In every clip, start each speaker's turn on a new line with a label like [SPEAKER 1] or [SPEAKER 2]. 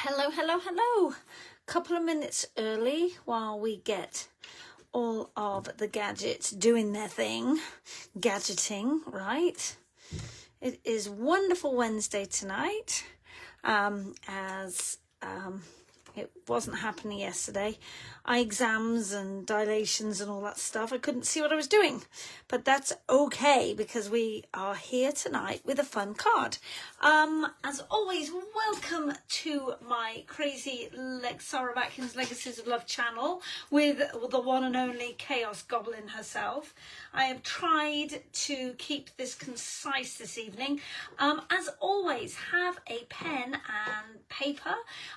[SPEAKER 1] Hello, hello, hello. Couple of minutes early while we get all of the gadgets doing their thing. Gadgeting, right? It is wonderful Wednesday tonight. As it wasn't happening yesterday. Eye exams and dilations and all that stuff. I couldn't see what I was doing. But that's okay because we are here tonight with a fun card. As always, welcome to my crazy Sarah Atkins Legacies of Love channel with the one and only Chaos Goblin herself. I have tried to keep this concise this evening. As always, have a pen and paper.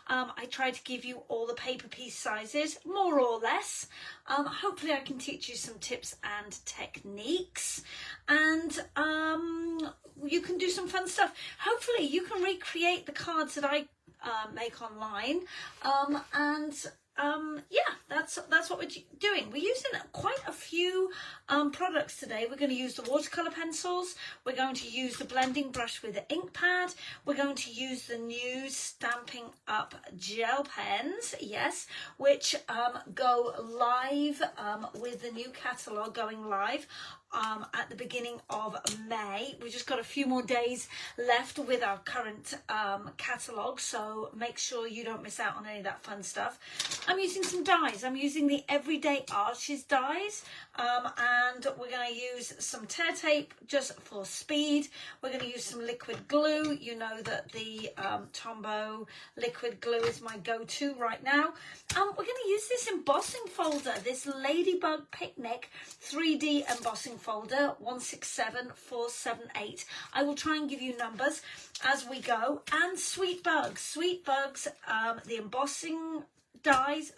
[SPEAKER 1] I try to give you all the paper piece sizes, more or less. Hopefully I can teach you some tips and techniques, and you can do some fun stuff. Hopefully you can recreate the cards that I make online, yeah, that's what we're doing. We're using quite a few products today. We're going to use the watercolor pencils. We're going to use the blending brush with the ink pad. We're going to use the new Stampin' Up gel pens, yes, which go live with the new catalogue going live at the beginning of May. We've just got a few more days left with our current catalogue, so make sure you don't miss out on any of that fun stuff. I'm using some dies. I'm using the Everyday Arches dies, and we're going to use some tear tape just for speed. We're going to use some liquid glue. You know that the Tombow liquid glue is my go-to right now. We're going to use this embossing folder, this Ladybug Picnic 3D embossing folder, 167478. I will try and give you numbers as we go. And Sweet Bugs, the embossing dies,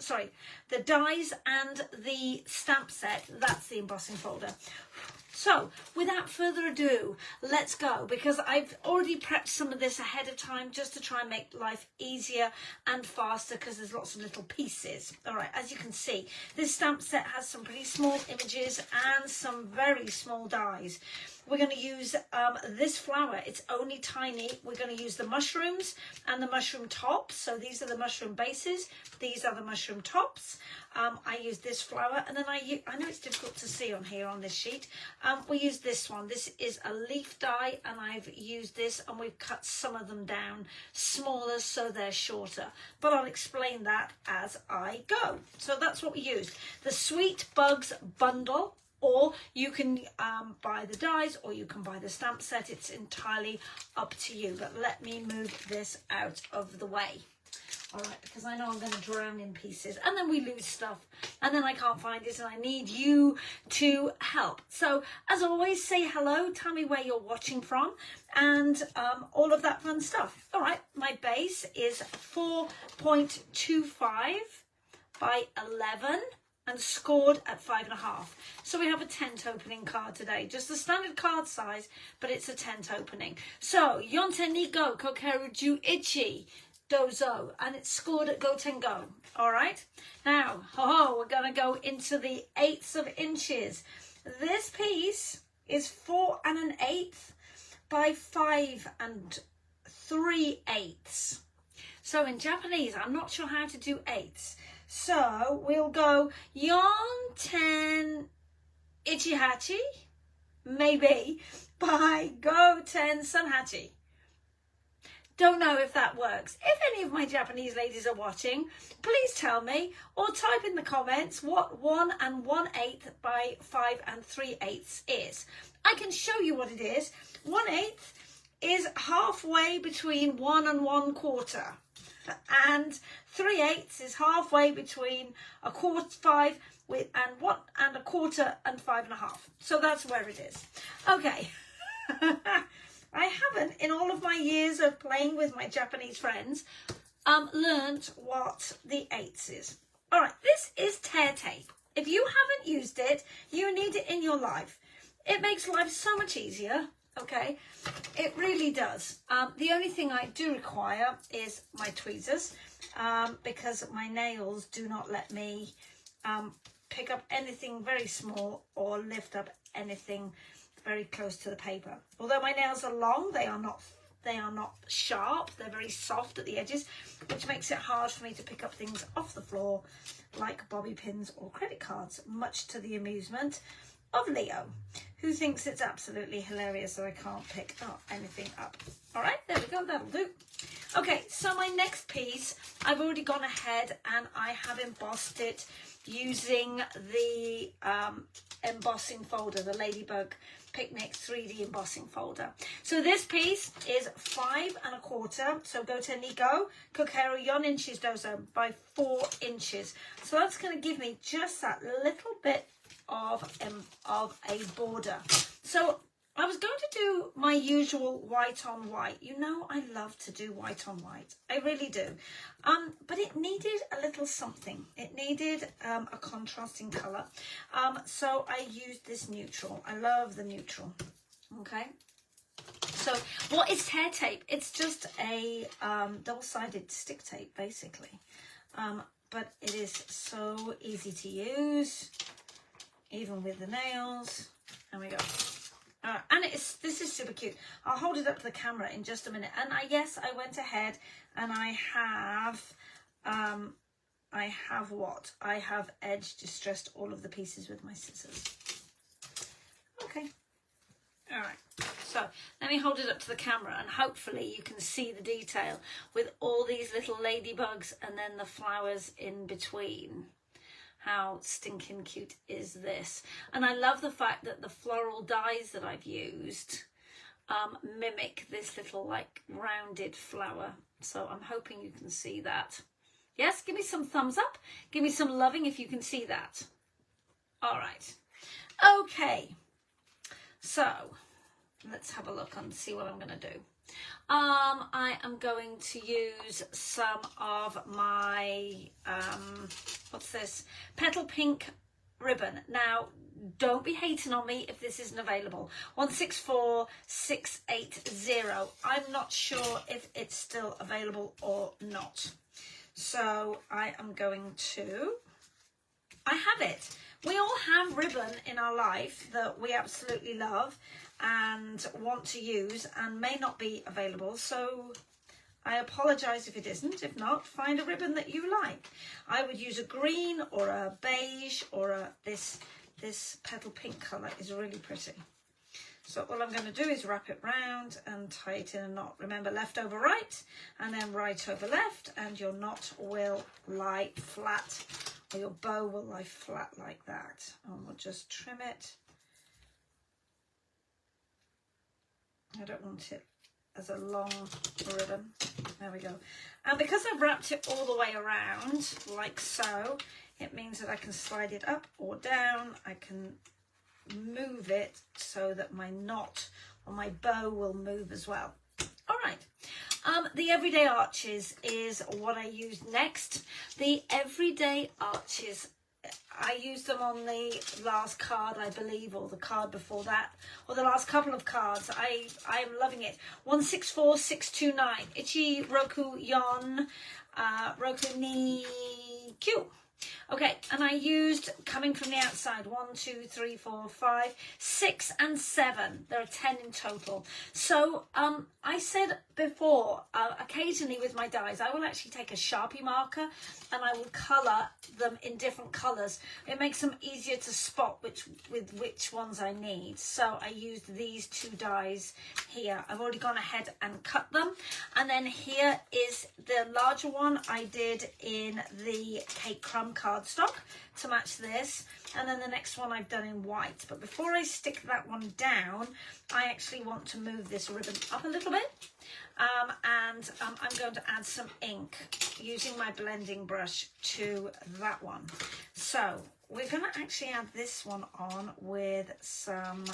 [SPEAKER 1] the dies and the stamp set, that's the embossing folder. So without further ado, let's go, because I've already prepped some of this ahead of time just to try and make life easier and faster, because there's lots of little pieces. All right, as you can see, this stamp set has some pretty small images and some very small dies. We're going to use this flower. It's only tiny. We're going to use the mushrooms and the mushroom tops. So these are the mushroom bases. These are the mushroom tops. I use this flower, and then I know it's difficult to see on here on this sheet. We use this one. This is a leaf die, and I've used this, and we've cut some of them down smaller so they're shorter. But I'll explain that as I go. So that's what we used. The Sweet Bugs bundle. Or you can buy the dies, or you can buy the stamp set. It's entirely up to you. But let me move this out of the way. All right, because I know I'm going to drown in pieces. And then we lose stuff. And then I can't find it. And I need you to help. So, as always, say hello. Tell me where you're watching from. And all of that fun stuff. All right, my base is 4.25 by 11. And scored at 5.5. So we have a tent opening card today. Just the standard card size, but it's a tent opening. So, Yonte ni go, kokeru ju ichi dozo. And it's scored at Goten Go. All right. Now, we're going to go into the 1/8 of inches. This piece is 4 1/8 by 5 3/8. So in Japanese, I'm not sure how to do eighths. So we'll go Yonten Ichihachi, maybe, by Goten Sanhachi. Don't know if that works. If any of my Japanese ladies are watching, please tell me, or type in the comments what 1 1/8 by 5 3/8 is. I can show you what it is. 1/8 is halfway between 1 and 1/4. And 3/8 is halfway between 1/4 and 1 1/4 and 5.5. So that's where it is. Okay. I haven't, in all of my years of playing with my Japanese friends, learned what the 1/8 is. All right, this is tear tape. If you haven't used it, you need it in your life. It makes life so much easier. Okay, it really does. The only thing I do require is my tweezers, because my nails do not let me pick up anything very small or lift up anything very close to the paper. Although my nails are long, they are not They are not sharp. They're very soft at the edges, which makes it hard for me to pick up things off the floor like bobby pins or credit cards, much to the amusement of Leo, who thinks it's absolutely hilarious that I can't pick anything up. All right, there we go, that'll do. Okay, so my next piece, I've already gone ahead and I have embossed it using the embossing folder, the Ladybug Picnic 3D embossing folder. So this piece is 5 1/4. So go to Nico, Kokero, yon inches dozo by 4 inches. So that's going to give me just that little bit of a border. So I was going to do my usual white on white. You know, I love to do white on white. I really do. But it needed a little something. It needed a contrasting colour. So I used this neutral. I love the neutral. Okay. So what is tear tape? It's just a double-sided stick tape, basically. But it is so easy to use, even with the nails. There we go. And this is super cute. I'll hold it up to the camera in just a minute. And yes, I went ahead and I have edge distressed all of the pieces with my scissors. Okay. All right. So let me hold it up to the camera and hopefully you can see the detail with all these little ladybugs and then the flowers in between. How stinking cute is this? And I love the fact that the floral dies that I've used mimic this little like rounded flower. So I'm hoping you can see that. Yes, give me some thumbs up. Give me some loving if you can see that. All right. Okay. So let's have a look and see what I'm going to do. I am going to use some of my, what's this? Petal Pink ribbon. Now, don't be hating on me if this isn't available. 164680. I'm not sure if it's still available or not. So I am going to, I have it. We all have ribbon in our life that we absolutely love and want to use and may not be available, so I apologize if it isn't. If not, find a ribbon that you like. I would use a green or a beige or this petal pink color is really pretty. So all I'm going to do is wrap it round and tie it in a knot. Remember, left over right and then right over left, and your knot will lie flat, or your bow will lie flat like that. And we'll just trim it. I don't want it as a long ribbon. There we go. And because I've wrapped it all the way around, like so, it means that I can slide it up or down. I can move it so that my knot or my bow will move as well. All right. The Everyday Arches is what I use next. The Everyday Arches, I used them on the last card, I believe, or the card before that, or the last couple of cards. I am loving it. 164629. Ichi Roku Yon Roku Ni Q. Okay, and I used, coming from the outside, 1, 2, 3, 4, 5, 6 and 7. There are 10 in total. So I said before, occasionally with my dies, I will actually take a Sharpie marker and I will colour them in different colours. It makes them easier to spot which ones I need. So I used these 2 dies here. I've already gone ahead and cut them. And then here is the larger one I did in the cake crumb cardstock to match this, and then the next one I've done in white. But before I stick that one down, I actually want to move this ribbon up a little bit, and I'm going to add some ink using my blending brush to that one. So we're going to actually add this one on with some,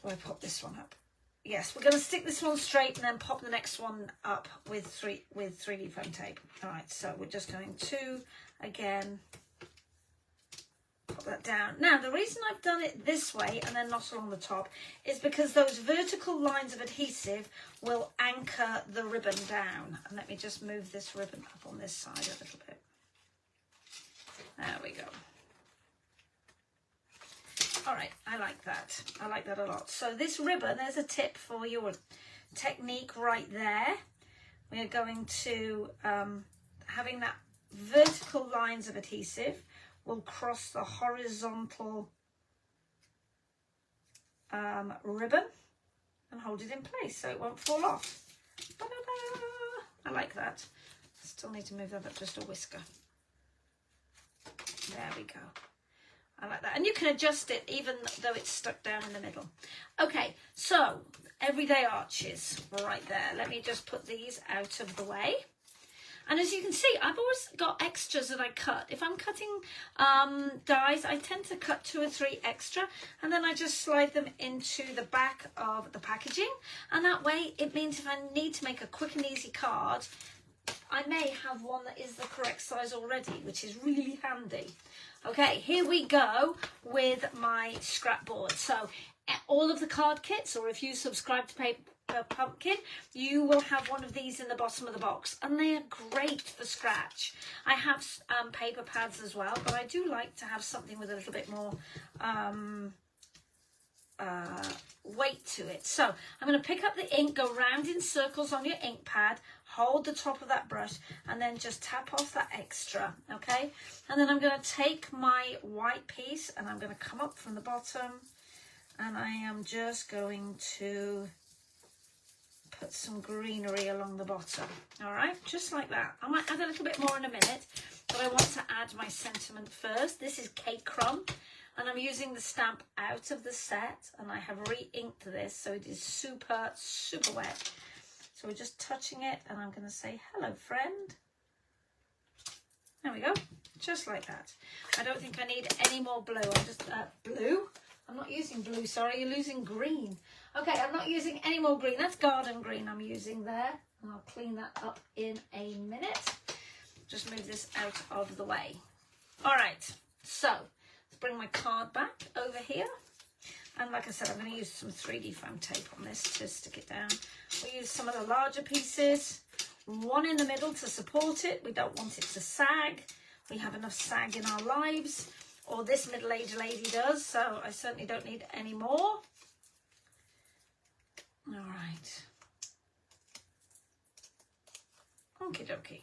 [SPEAKER 1] do I pop this one up? Yes, we're going to stick this one straight and then pop the next one up with 3D foam tape. All right, so we're just going to, again, pop that down. Now, the reason I've done it this way and then not along the top is because those vertical lines of adhesive will anchor the ribbon down. And let me just move this ribbon up on this side a little bit. There we go. All right, I like that. I like that a lot. So this ribbon, there's a tip for your technique right there. We are going to, having that vertical lines of adhesive will cross the horizontal ribbon and hold it in place so it won't fall off. I like that. Still need to move that up just a whisker. There we go. I like that. And you can adjust it even though it's stuck down in the middle. Okay, so everyday arches right there. Let me just put these out of the way. And as you can see, I've always got extras that I cut. If I'm cutting dies, I tend to cut 2 or 3 extra, and then I just slide them into the back of the packaging. And that way, it means if I need to make a quick and easy card, I may have one that is the correct size already, which is really handy. Okay, here we go with my scrap board. So all of the card kits, or if you subscribe to Paper Pumpkin, you will have one of these in the bottom of the box, and they are great for scratch. I have paper pads as well, but I do like to have something with a little bit more weight to it. So I'm going to pick up the ink, go round in circles on your ink pad, hold the top of that brush, and then just tap off that extra, okay? And then I'm going to take my white piece and I'm going to come up from the bottom, and I am just going to put some greenery along the bottom. All right, just like that. I might add a little bit more in a minute, but I want to add my sentiment first. This is Cake Crumb, and I'm using the stamp out of the set, and I have re-inked this, so it is super, super wet. So we're just touching it, and I'm going to say, hello, friend. There we go, just like that. I don't think I need any more blue. I'm just, blue? I'm not using blue, sorry, you're using green. Okay, I'm not using any more green. That's garden green I'm using there. And I'll clean that up in a minute. Just move this out of the way. All right, so let's bring my card back over here. And like I said, I'm going to use some 3D foam tape on this to stick it down. We'll use some of the larger pieces. One in the middle to support it. We don't want it to sag. We have enough sag in our lives. Or this middle-aged lady does, so I certainly don't need any more. All right. Okie dokie.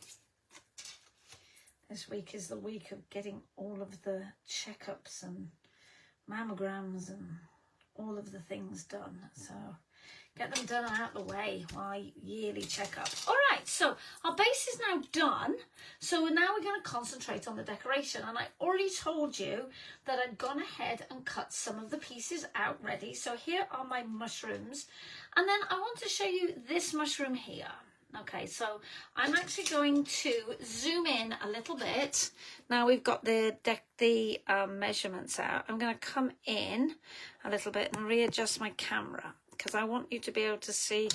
[SPEAKER 1] This week is the week of getting all of the checkups and mammograms and all of the things done. So get them done and out of the way, my yearly checkup. All right, so our base is now done. So now we're going to concentrate on the decoration. And I already told you that I'd gone ahead and cut some of the pieces out ready. So here are my mushrooms. And then I want to show you this mushroom here. Okay, so I'm actually going to zoom in a little bit. Now we've got the measurements out. I'm going to come in a little bit and readjust my camera, because I want you to be able to see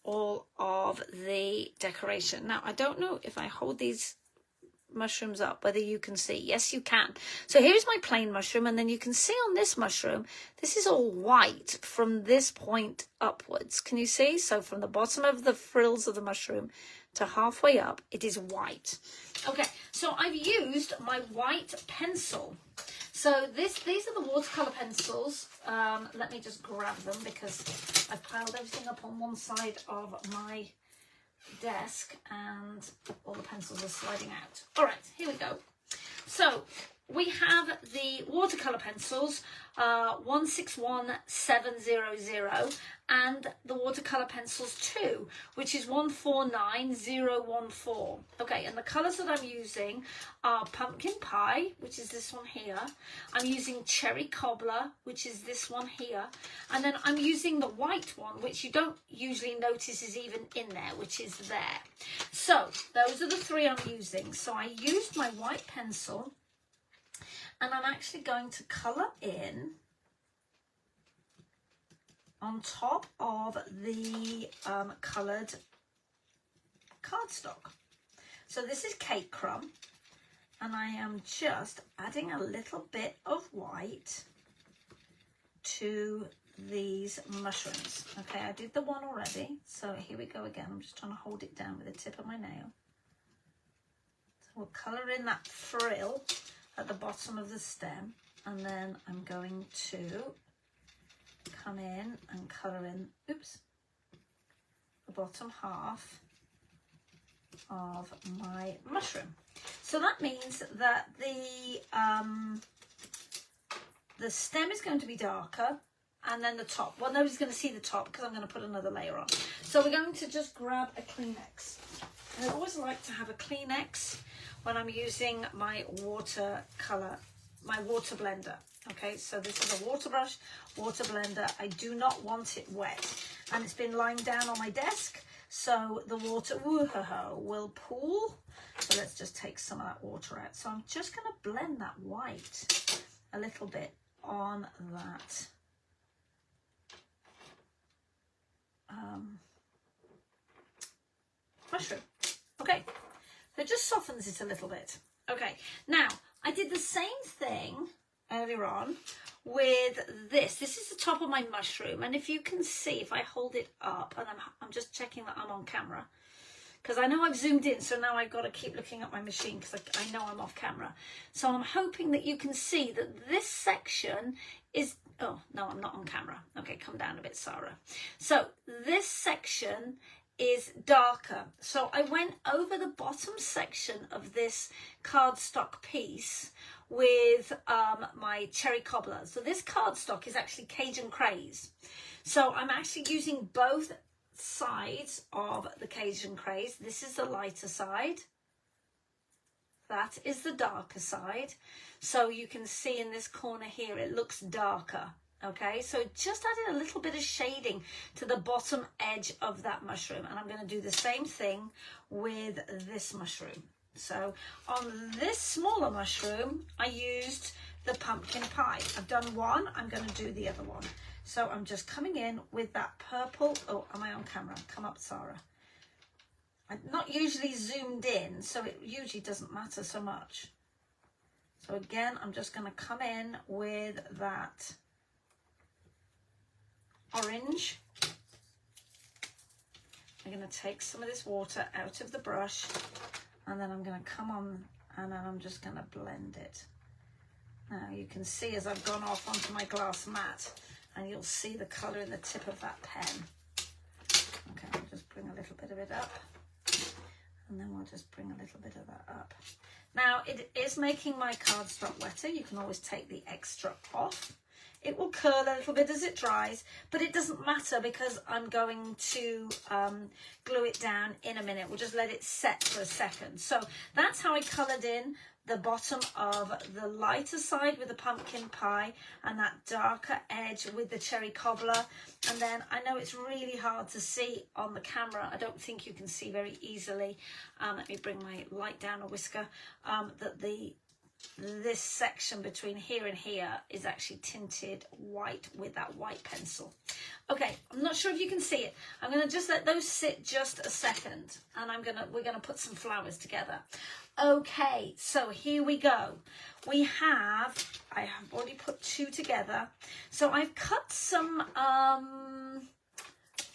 [SPEAKER 1] all of the decoration. Now, I don't know if I hold these mushrooms up, whether you can see. Yes, you can. So here's my plain mushroom, and then you can see on this mushroom, this is all white from this point upwards. Can you see? So from the bottom of the frills of the mushroom to halfway up, it is white. Okay, so I've used my white pencil. So these are the watercolor pencils. Let me just grab them because I've piled everything up on one side of my desk and all the pencils are sliding out. All right, here we go. So we have the watercolor pencils, 161700, and the watercolor pencils 2, which is 149014. Okay, and the colors that I'm using are pumpkin pie, which is this one here. I'm using cherry cobbler, which is this one here. And then I'm using the white one, which you don't usually notice is even in there, which is there. So those are the 3 I'm using. So I used my white pencil, and I'm actually going to colour in on top of the coloured cardstock. So this is Cake Crumb, and I am just adding a little bit of white to these mushrooms. Okay, I did the one already, so here we go again. I'm just trying to hold it down with the tip of my nail. So we'll colour in that frill at the bottom of the stem. And then I'm going to come in and colour in, oops, the bottom half of my mushroom. So that means that the stem is going to be darker, and then the top. Well, nobody's going to see the top because I'm going to put another layer on. So we're going to just grab a Kleenex. I always like to have a Kleenex when I'm using my watercolor, my water blender. Okay, so this is a water brush, water blender. I do not want it wet, and it's been lying down on my desk, so the water will pool. So let's just take some of that water out. So I'm just going to blend that white a little bit on that mushroom. Okay, so it just softens it a little bit. Okay, now I did the same thing earlier on with this. This is the top of my mushroom, and if you can see, if I hold it up, and I'm just checking that I'm on camera, because I know I've zoomed in, so now I've got to keep looking at my machine because I know I'm off camera. So I'm hoping that you can see that this section is, oh, no, I'm not on camera. Okay, come down a bit, Sarah. So this section is darker. So I went over the bottom section of this cardstock piece with my cherry cobbler. So this cardstock is actually Cajun Craze. So I'm actually using both sides of the Cajun Craze. This is the lighter side. That is the darker side. So you can see in this corner here, it looks darker. Okay, so just added a little bit of shading to the bottom edge of that mushroom. And I'm going to do the same thing with this mushroom. So on this smaller mushroom, I used the pumpkin pie. I've done one, I'm going to do the other one. So I'm just coming in with that purple, oh, am I on camera? Come up, Sarah. I'm not usually zoomed in, so it usually doesn't matter so much. So again, I'm just going to come in with that orange. I'm going to take some of this water out of the brush, and then I'm going to come on, and then I'm just going to blend it. Now you can see as I've gone off onto my glass mat, and you'll see the colour in the tip of that pen. Okay, I'll just bring a little bit of it up, and then we'll just bring a little bit of that up. Now it is making my cardstock wetter. You can always take the extra off. It will curl a little bit as it dries, but it doesn't matter because I'm going to glue it down in a minute. We'll just let it set for a second. So that's how I coloured in the bottom of the lighter side with the pumpkin pie and that darker edge with the cherry cobbler. And then I know it's really hard to see on the camera. I don't think you can see very easily. Let me bring my light down a whisker. That this section between here and here is actually tinted white with that white pencil. Okay, I'm not sure if you can see it. I'm going to just let those sit just a second, and we're going to put some flowers together. Okay, so here we go. I have already put two together. So I've cut some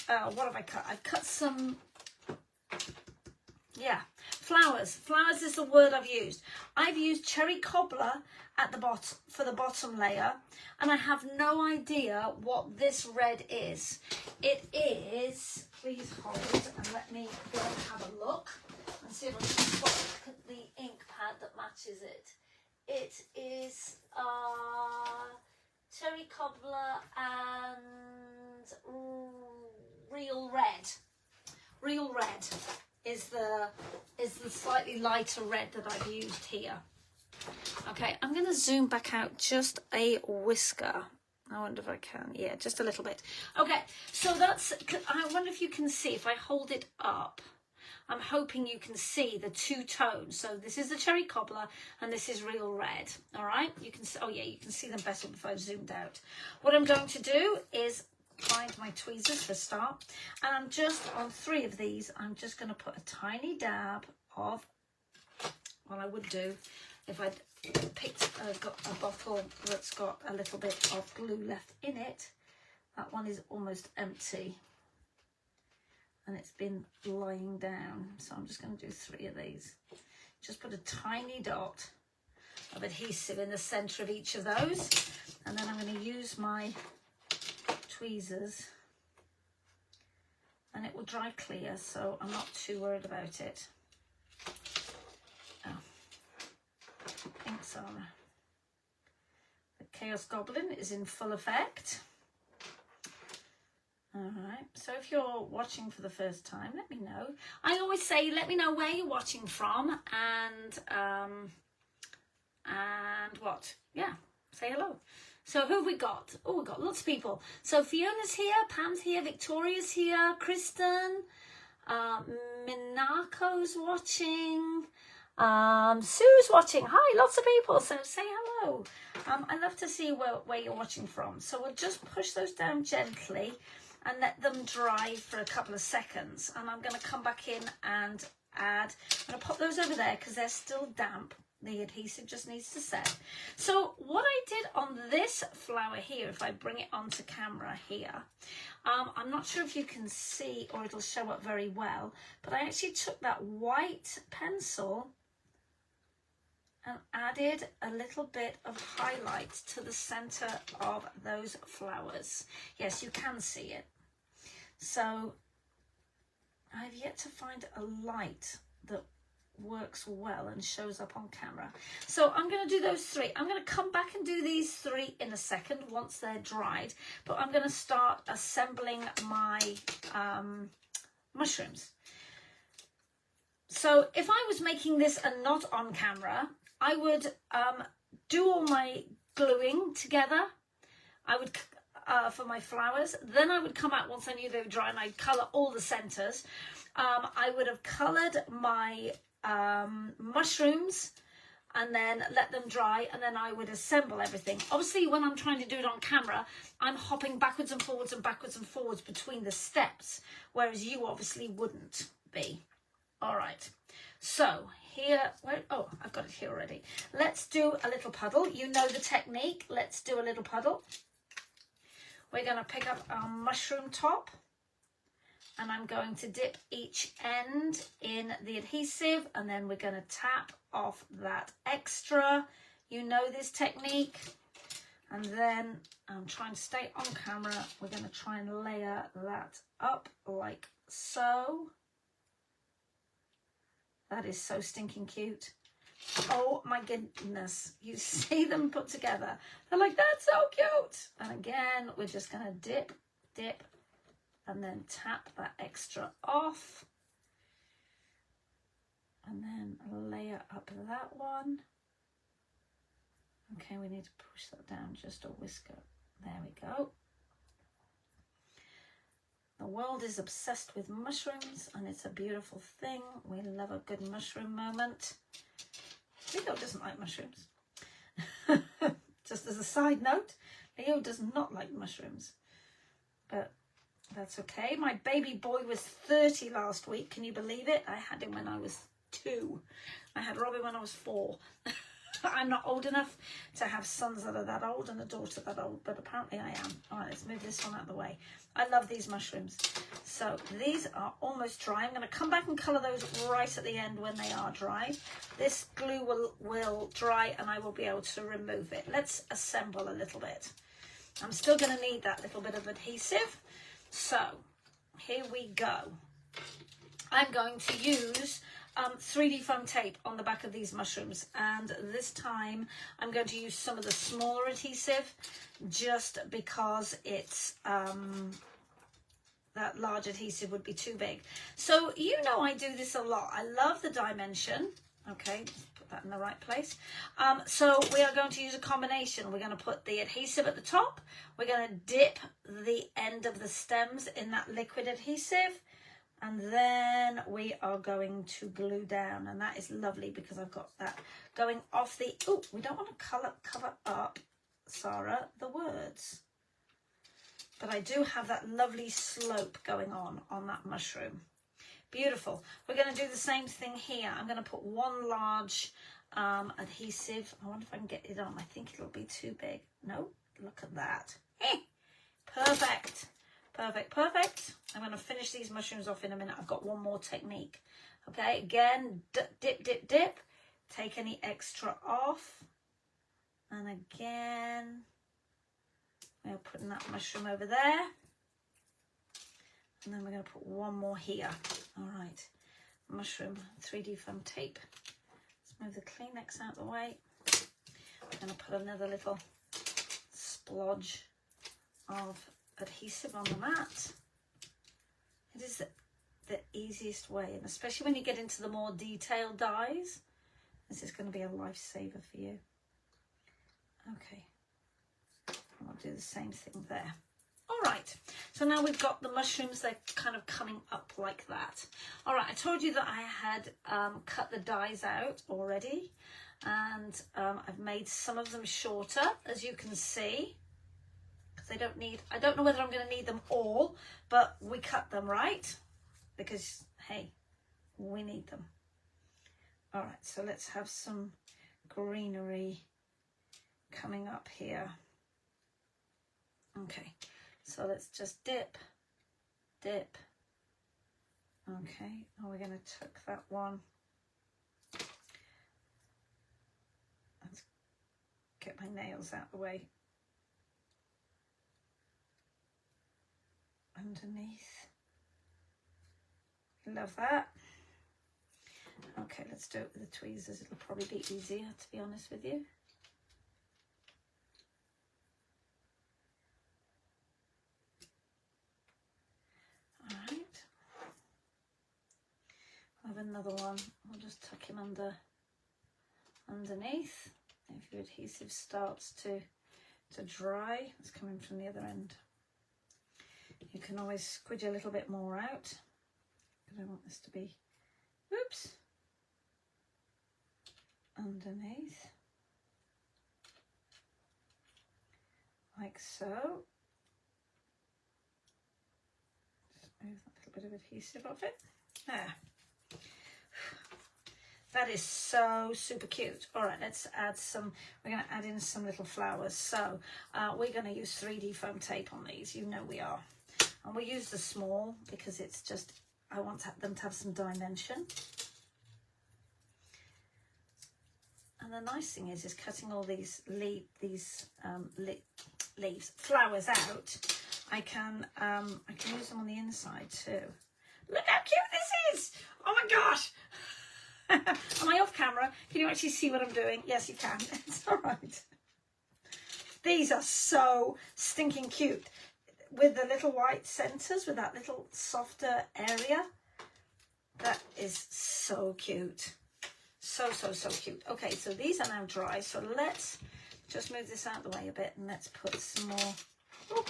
[SPEAKER 1] what have I cut? I've cut some, yeah, flowers. Flowers is the word I've used. I've used cherry cobbler at the bottom for the bottom layer, and I have no idea what this red is. It is, please hold and let me go and have a look and see if I can spot the ink pad that matches it. It is cherry cobbler and real red. Real red is the slightly lighter red that I've used here. Okay, I'm going to zoom back out just a whisker. I wonder if I can. Yeah, just a little bit. Okay, so that's, I wonder if you can see, if I hold it up, I'm hoping you can see the two tones. So this is the cherry cobbler and this is real red. All right, you can see, oh yeah, you can see them better if I've zoomed out. What I'm going to do is find my tweezers for a start, and I'm just on three of these, I'm just going to put a tiny dab of what I would do if I'd picked got a bottle that's got a little bit of glue left in it. That one is almost empty and it's been lying down, so I'm just going to do three of these. Just put a tiny dot of adhesive in the center of each of those. And then I'm going to use my tweezers, and it will dry clear, so I'm not too worried about it. Oh, thanks, Sarah. The Chaos Goblin is in full effect. All right, so if you're watching for the first time, let me know. I always say, let me know where you're watching from, and what? Yeah, say hello. So who have we got? Oh, we've got lots of people. So Fiona's here, Pam's here, Victoria's here, Kristen, Minako's watching, Sue's watching. Hi, lots of people, so say hello. I love to see where you're watching from. So we'll just push those down gently and let them dry for a couple of seconds. And I'm going to come back in and add, I'm going to pop those over there because they're still damp. The adhesive just needs to set. So what I did on this flower here, if I bring it onto camera here, I'm not sure if you can see or it'll show up very well, but I actually took that white pencil and added a little bit of highlight to the center of those flowers. Yes, you can see it. So I've yet to find a light that works well and shows up on camera. So I'm going to do those three. I'm going to come back and do these three in a second once they're dried, but I'm going to start assembling my mushrooms. So if I was making this and not on camera, I would do all my gluing together. I would for my flowers. Then I would come out once I knew they were dry and I'd colour all the centres. I would have coloured my mushrooms and then let them dry, and then I would assemble everything. Obviously, when I'm trying to do it on camera, I'm hopping backwards and forwards between the steps, whereas you obviously wouldn't be. All right, so here, oh, I've got it here already. Let's do a little puddle. You know the technique. Let's do a little puddle. We're going to pick up our mushroom top, and I'm going to dip each end in the adhesive, and then we're going to tap off that extra. You know this technique. And then I'm trying to stay on camera. We're going to try and layer that up like so. That is so stinking cute. Oh my goodness. You see them put together. They're like, that's so cute. And again, we're just going to dip, dip, and then tap that extra off. And then layer up that one. Okay, we need to push that down just a whisker. There we go. The world is obsessed with mushrooms, and it's a beautiful thing. We love a good mushroom moment. Leo doesn't like mushrooms. Just as a side note, Leo does not like mushrooms. But that's okay. My baby boy was 30 last week. Can you believe it? I had him when I was 2. I had Robbie when I was 4. I'm not old enough to have sons that are that old and a daughter that old, but apparently I am. All right, let's move this one out of the way. I love these mushrooms. So these are almost dry. I'm going to come back and colour those right at the end when they are dry. This glue will dry and I will be able to remove it. Let's assemble a little bit. I'm still going to need that little bit of adhesive. So here we go. I'm going to use 3D foam tape on the back of these mushrooms, and this time I'm going to use some of the smaller adhesive just because it's that large adhesive would be too big. So you know I do this a lot. I love the dimension. Okay, put that in the right place. So we are going to use a combination. We're going to put the adhesive at the top. We're going to dip the end of the stems in that liquid adhesive. And then we are going to glue down, and that is lovely because I've got that going off the, oh, we don't want to cover up, Sarah, the words. But I do have that lovely slope going on that mushroom. Beautiful. We're going to do the same thing here. I'm going to put one large adhesive. I wonder if I can get it on. I think it'll be too big. No, look at that. Perfect. Perfect, perfect. I'm going to finish these mushrooms off in a minute. I've got one more technique. Okay, again, dip, dip, dip. Take any extra off. And again, we're putting that mushroom over there. And then we're going to put one more here. All right, mushroom 3D foam tape. Let's move the Kleenex out of the way. I'm going to put another little splodge of adhesive on the mat. It is the easiest way, and especially when you get into the more detailed dies, this is going to be a lifesaver for you. Okay, and I'll do the same thing there. All right, so now we've got the mushrooms, they're kind of coming up like that. All right, I told you that I had cut the dies out already, and I've made some of them shorter, as you can see, because I don't know whether I'm going to need them all, but we cut them, right? Because, hey, we need them. All right, so let's have some greenery coming up here. Okay, so let's just dip. Okay, and we're going to tuck that one. Let's get my nails out of the way. Underneath. Love that. Okay, let's do it with the tweezers. It'll probably be easier, to be honest with you. All right. I'll have another one. I'll just tuck him underneath. If your adhesive starts to dry, it's coming from the other end. You can always squidge a little bit more out. I don't want this to be, oops, underneath, like so. Just move that little bit of adhesive off it. There. That is so super cute. All right, let's add some, we're going to add in some little flowers. So we're going to use 3D foam tape on these. You know we are. And we use the small because it's just, I want them to have some dimension. And the nice thing is cutting all these flowers out. I can use them on the inside too. Look how cute this is! Oh my gosh! Am I off camera? Can you actually see what I'm doing? Yes, you can. It's all right. These are so stinking cute. With the little white centers, with that little softer area. That is so cute. So cute. Okay, so these are now dry. So let's just move this out of the way a bit and let's put some more. Ooh.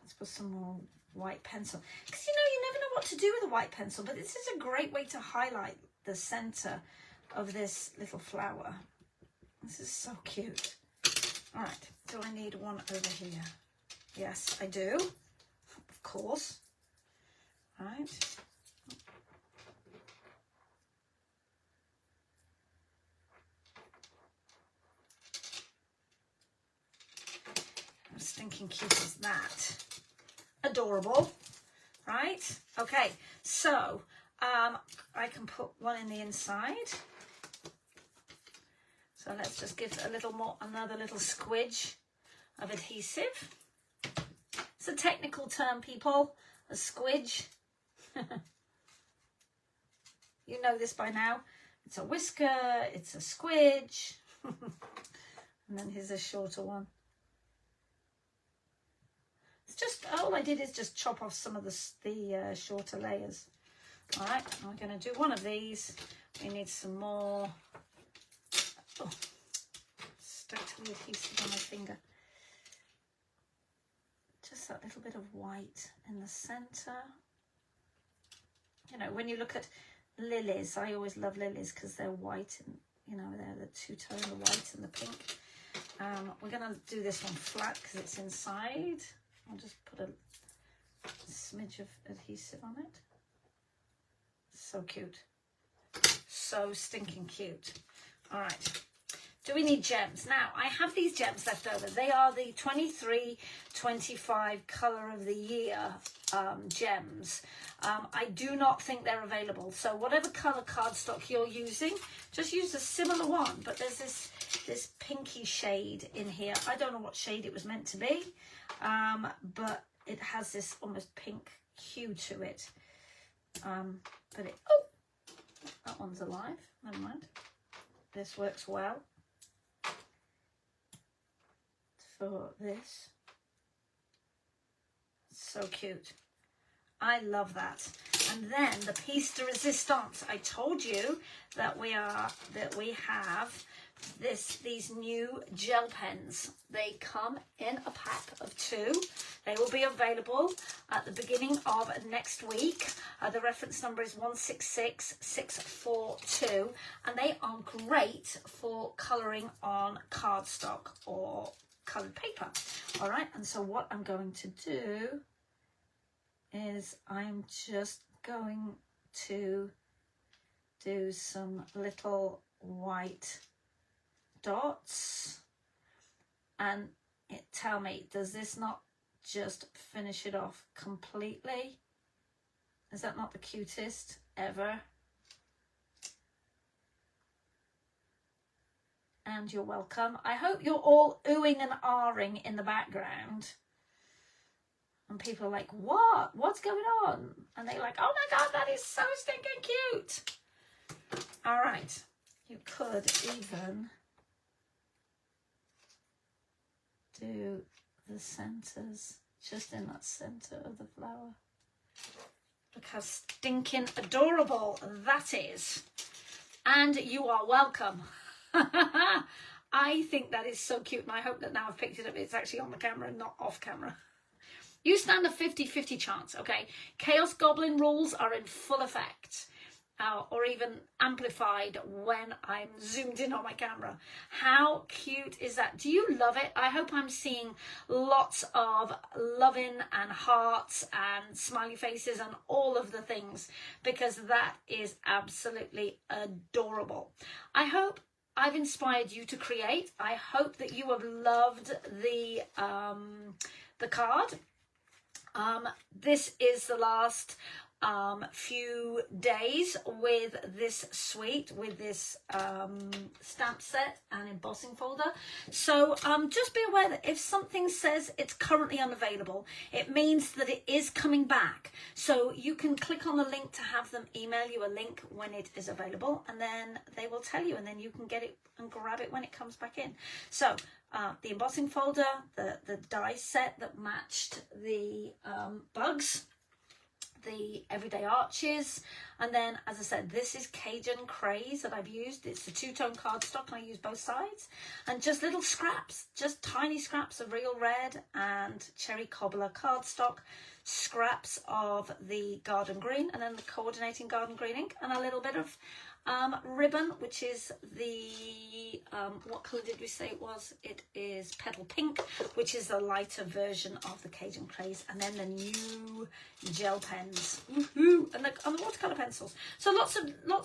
[SPEAKER 1] Let's put some more white pencil. Because you never know what to do with a white pencil, but this is a great way to highlight the center of this little flower. This is so cute. All right, do I need one over here? Yes, I do, of course. All right. How stinking cute is that? Adorable, right? Okay, so I can put one in the inside. So let's just give it a little more, another little squidge of adhesive. It's a technical term, people, a squidge. You know this by now. It's a whisker, it's a squidge. And then here's a shorter one. It's just, all I did is just chop off some of the shorter layers. All right, we're going to do one of these. We need some more. Oh, stuck to the adhesive on my finger. Just that little bit of white in the center. You know, when you look at lilies, I always love lilies because they're white and, they're the two-tone, the white and the pink. We're going to do this one flat because it's inside. I'll just put a smidge of adhesive on it. So cute. So stinking cute. All right. Do we need gems? Now, I have these gems left over. They are the 23-25 Colour of the Year gems. I do not think they're available. So whatever colour cardstock you're using, just use a similar one. But there's this pinky shade in here. I don't know what shade it was meant to be, but it has this almost pink hue to it. But it, oh, that one's alive. Never mind. This works well for this. So cute. I love that. And then the piece de resistance. I told you that we have these new gel pens. They come in a pack of 2. They will be available at the beginning of next week. The reference number is 166642, and they are great for colouring on cardstock or coloured paper. All right, and so what I'm going to do is I'm just going to do some little white dots, and tell me, does this not just finish it off completely? Is that not the cutest ever? And you're welcome. I hope you're all oohing and ahhing in the background. And people are like, what? What's going on? And they're like, oh my God, that is so stinking cute. All right. You could even do the centers just in that center of the flower. Look how stinking adorable that is. And you are welcome. I think that is so cute, and I hope that now I've picked it up, it's actually on the camera and not off camera. You stand a 50-50 chance, okay? Chaos Goblin rules are in full effect, or even amplified when I'm zoomed in on my camera. How cute is that? Do you love it? I hope I'm seeing lots of loving and hearts and smiley faces and all of the things, because that is absolutely adorable. I hope I've inspired you to create. I hope that you have loved the card. This is the last few days with this suite, with this stamp set and embossing folder. So just be aware that if something says it's currently unavailable, it means that it is coming back. So you can click on the link to have them email you a link when it is available, and then they will tell you, and then you can get it and grab it when it comes back in. So the embossing folder, the die set that matched the bugs, the everyday arches, and then, as I said, this is Cajun Craze that I've used. It's the 2-tone cardstock, and I use both sides, and just little scraps, just tiny scraps of real red and cherry cobbler cardstock, scraps of the garden green, and then the coordinating garden green ink, and a little bit of ribbon, which is the what color did we say it was? It is Petal Pink, which is the lighter version of the Cajun Craze, and then the new gel pens. Woohoo! And the watercolor pencils. So lots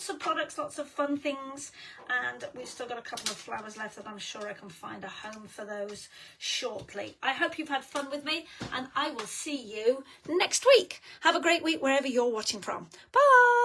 [SPEAKER 1] of products, lots of fun things, and we've still got a couple of flowers left that I'm sure I can find a home for those shortly. I hope you've had fun with me, and I will see you next week. Have a great week wherever you're watching from. Bye!